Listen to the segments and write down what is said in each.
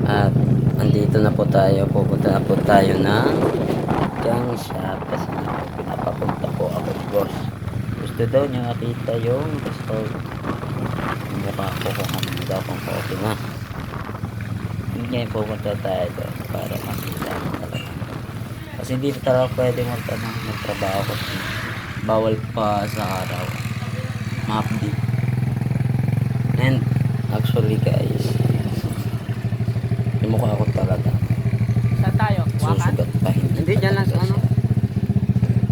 At andito na po tayo, pupunta na po tayo ng junk shop kasi nga po pinapapunta po ako, boss. Gusto daw niya makita yung gusto mukha ko kung ano daw kung okay na. Ngayon pupunta tayo doon para makita mo talaga. Kasi hindi talaga pwede magtrabaho kasi bawal pa sa araw. Mapdi. And actually guys, yung mukha ko talaga Saan tayo? Wakan? susugat pa. Hindi, dyan lang sa ano?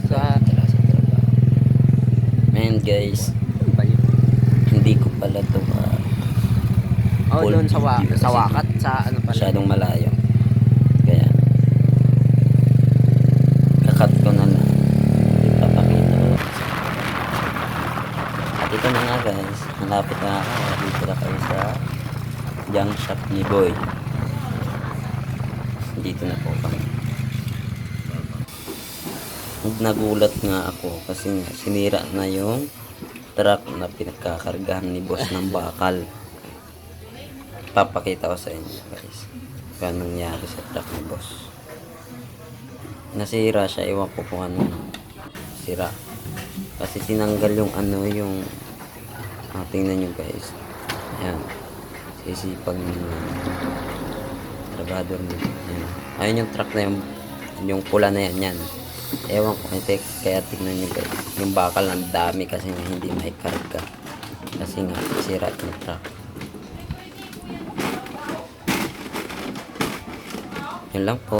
Sa... Sa trabaho. And guys, hindi ko pala to Oh, full doon sa, video sa kasi wakat. Sa ano pala? masyadong malayo. Kaya kakat ko na lang, ipapakita ko lang. At ito na nga guys, malapit na ako. Dito na kayo sa junk shop ni Boy. Dito na po kami. Nagulat nga ako kasi nga sinira na yung truck na pinagkakargahan ni boss ng bakal. Papakita ko sa inyo guys kung anong nangyari sa truck ni boss. Nasira siya, iwan ko kung ano sira kasi tinanggal yung ano yung tingnan nyo guys, ayan, sisipag ng trabador nito. Ayun yung truck na yung pula na yan. Ewan ko kasi kaya tignan nyo guys, yung bakal ang dami kasi nga hindi may karga kasi nga sira yung truck. Yun lang po.